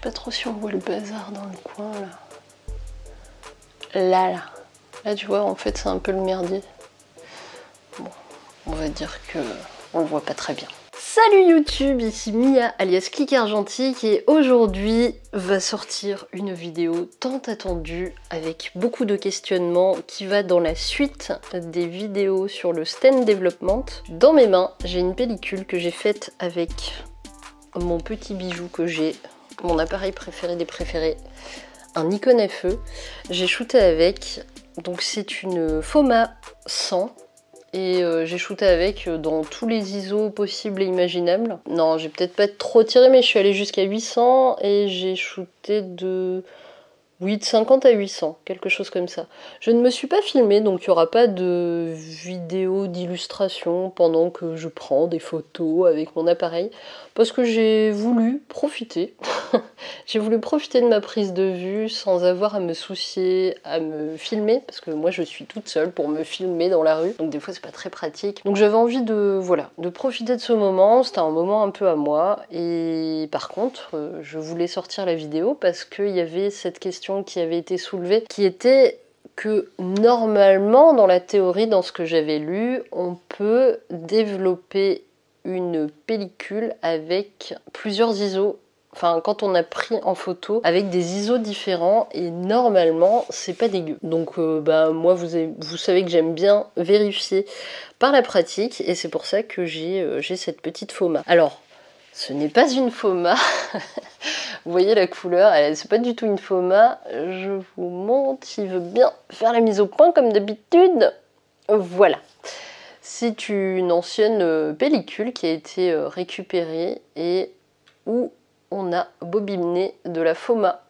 pas trop si on voit le bazar dans le coin là. Là tu vois, en fait c'est un peu le merdier. Bon, on va dire que on le voit pas très bien. Salut YouTube, ici Mia alias Click Argentique et aujourd'hui va sortir une vidéo tant attendue avec beaucoup de questionnements qui va dans la suite des vidéos sur le stand development. Dans mes mains, j'ai une pellicule que j'ai faite avec mon petit bijou que j'ai, mon appareil préféré des préférés, un Nikon FE. J'ai shooté avec, donc c'est une FOMA 100. Et j'ai shooté avec dans tous les ISO possibles et imaginables. Non, j'ai peut-être pas trop tiré, mais je suis allée jusqu'à 800 et j'ai shooté de 50 à 800, quelque chose comme ça. Je ne me suis pas filmée, donc il n'y aura pas de vidéo d'illustration pendant que je prends des photos avec mon appareil, parce que j'ai voulu profiter. J'ai voulu profiter de ma prise de vue sans avoir à me soucier, à me filmer, parce que moi je suis toute seule pour me filmer dans la rue, donc des fois c'est pas très pratique. Donc j'avais envie de profiter de ce moment, c'était un moment un peu à moi, et par contre je voulais sortir la vidéo parce qu'il y avait cette question qui avait été soulevée, qui était que normalement, dans la théorie, dans ce que j'avais lu, on peut développer une pellicule avec plusieurs ISO. Enfin, quand on a pris en photo avec des ISO différents, et normalement, c'est pas dégueu. Donc, moi, vous savez que j'aime bien vérifier par la pratique, et c'est pour ça que j'ai cette petite FOMA. Alors, ce n'est pas une FOMA. Vous voyez la couleur, c'est pas du tout une FOMA. Je vous montre, il veut bien faire la mise au point comme d'habitude. Voilà. C'est une ancienne pellicule qui a été récupérée et où on a bobiné de la FOMA.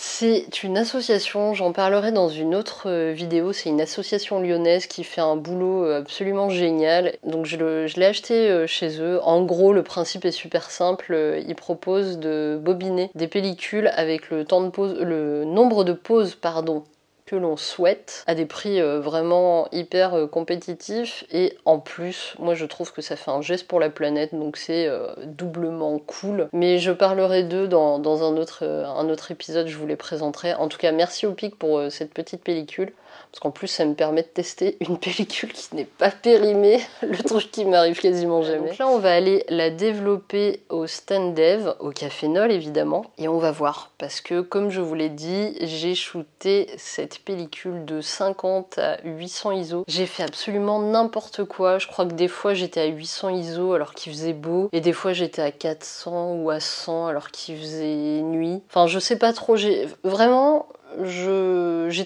C'est une association, j'en parlerai dans une autre vidéo, c'est une association lyonnaise qui fait un boulot absolument génial. Donc je l'ai acheté chez eux. En gros, le principe est super simple, ils proposent de bobiner des pellicules avec le temps de pause, le nombre de pauses, pardon, que l'on souhaite, à des prix vraiment hyper compétitifs, et en plus moi je trouve que ça fait un geste pour la planète, donc c'est doublement cool. Mais je parlerai d'eux dans un autre épisode, je vous les présenterai. En tout cas, merci au PIC pour cette petite pellicule, parce qu'en plus ça me permet de tester une pellicule qui n'est pas périmée, le truc qui m'arrive quasiment jamais. Donc là on va aller la développer au stand dev, au Cafénol évidemment, et on va voir, parce que comme je vous l'ai dit, j'ai shooté cette pellicule de 50 à 800 ISO. J'ai fait absolument n'importe quoi, je crois que des fois j'étais à 800 ISO alors qu'il faisait beau, et des fois j'étais à 400 ou à 100 alors qu'il faisait nuit. Enfin je sais pas trop, j'ai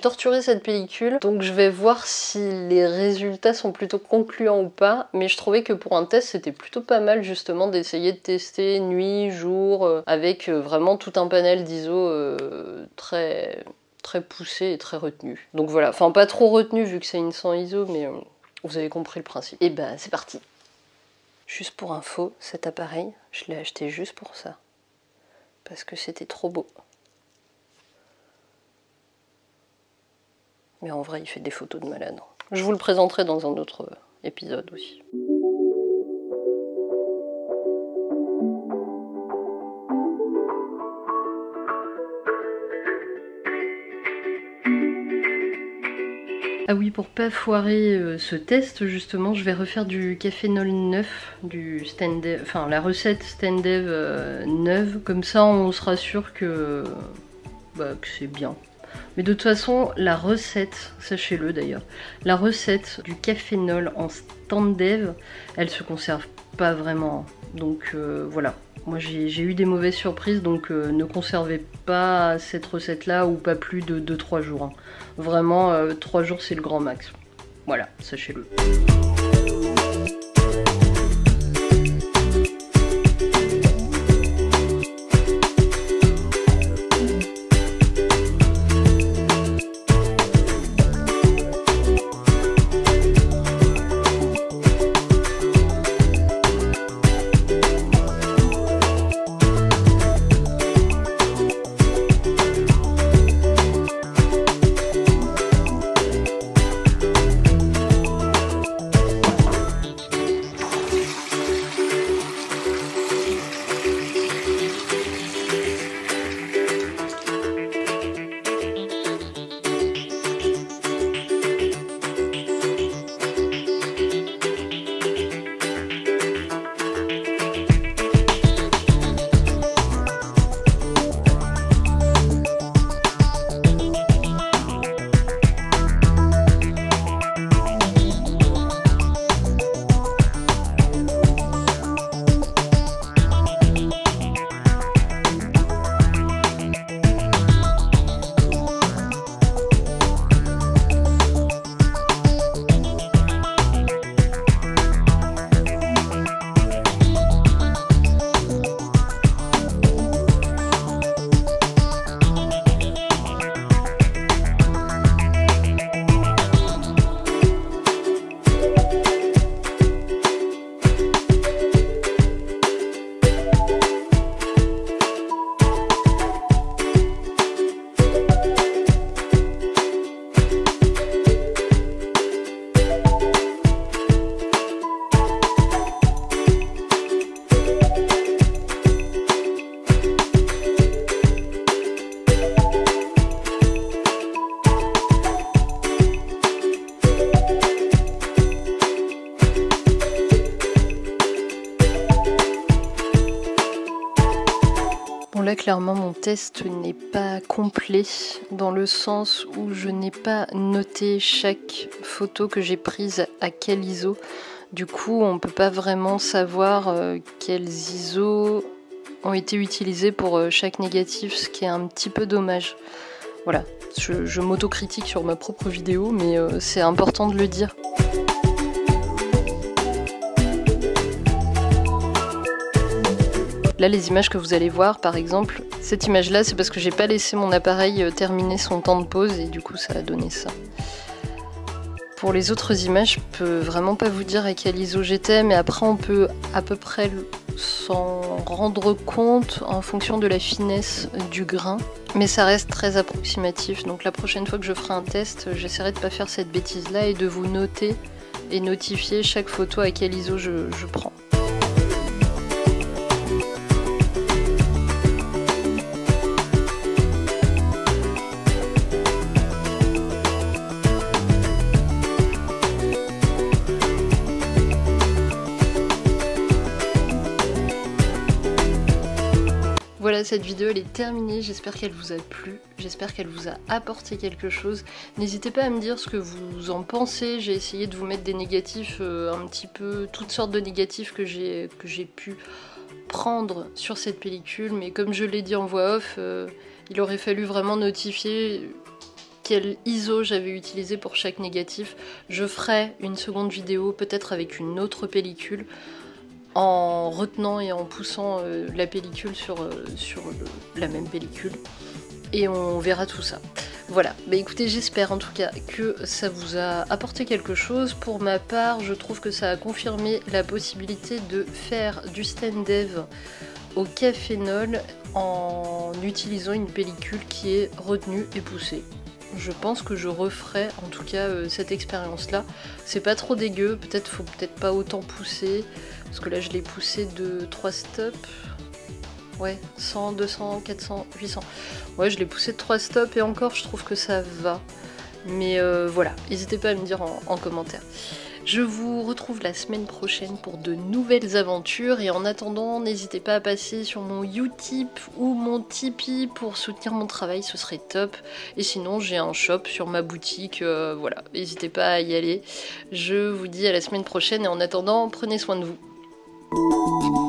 torturé cette pellicule, donc je vais voir si les résultats sont plutôt concluants ou pas, mais je trouvais que pour un test c'était plutôt pas mal justement d'essayer de tester nuit, jour, avec vraiment tout un panel d'ISO très poussé et très retenu. Donc voilà, enfin pas trop retenu vu que c'est une 100 ISO, mais vous avez compris le principe. Et ben c'est parti. Juste pour info, cet appareil, je l'ai acheté juste pour ça, parce que c'était trop beau. Mais en vrai, il fait des photos de malade. Je vous le présenterai dans un autre épisode aussi. Ah oui, pour pas foirer ce test, justement, je vais refaire du Cafénol 9, du stand dev, enfin la recette stand dev neuve. Comme ça, on sera sûr que c'est bien. Mais de toute façon, la recette, sachez-le d'ailleurs, la recette du Cafénol en stand dev, elle se conserve pas vraiment. Donc voilà, moi j'ai eu des mauvaises surprises, donc ne conservez pas cette recette-là ou pas plus de 2-3 jours. Hein. Vraiment, 3 jours c'est le grand max. Voilà, sachez-le. là, clairement, mon test n'est pas complet dans le sens où je n'ai pas noté chaque photo que j'ai prise à quel ISO. Du coup, on ne peut pas vraiment savoir quels ISO ont été utilisés pour chaque négatif, ce qui est un petit peu dommage. Voilà, je m'autocritique sur ma propre vidéo, mais c'est important de le dire. Là, les images que vous allez voir, par exemple, cette image-là, c'est parce que j'ai pas laissé mon appareil terminer son temps de pause et du coup, ça a donné ça. Pour les autres images, je peux vraiment pas vous dire à quel ISO j'étais, mais après, on peut à peu près s'en rendre compte en fonction de la finesse du grain. Mais ça reste très approximatif, donc la prochaine fois que je ferai un test, j'essaierai de pas faire cette bêtise-là et de vous noter et notifier chaque photo à quel ISO je prends. Voilà, cette vidéo elle est terminée, j'espère qu'elle vous a plu, j'espère qu'elle vous a apporté quelque chose. N'hésitez pas à me dire ce que vous en pensez, j'ai essayé de vous mettre des négatifs, un petit peu, toutes sortes de négatifs que j'ai pu prendre sur cette pellicule, mais comme je l'ai dit en voix off, il aurait fallu vraiment notifier quel ISO j'avais utilisé pour chaque négatif. Je ferai une seconde vidéo, peut-être avec une autre pellicule, en retenant et en poussant la pellicule sur la même pellicule, et on verra tout ça. Voilà, bah écoutez, j'espère en tout cas que ça vous a apporté quelque chose. Pour ma part, je trouve que ça a confirmé la possibilité de faire du stand dev au cafénol en utilisant une pellicule qui est retenue et poussée. Je pense que je referai en tout cas cette expérience là. C'est pas trop dégueu, faut peut-être pas autant pousser, parce que là je l'ai poussé de 3 stops. Ouais, 100, 200, 400, 800. Ouais, je l'ai poussé de 3 stops et encore je trouve que ça va. Mais voilà, n'hésitez pas à me dire en commentaire. Je vous retrouve la semaine prochaine pour de nouvelles aventures, et en attendant, n'hésitez pas à passer sur mon Utip ou mon Tipeee pour soutenir mon travail, ce serait top. Et sinon, j'ai un shop sur ma boutique, voilà, n'hésitez pas à y aller. Je vous dis à la semaine prochaine, et en attendant, prenez soin de vous.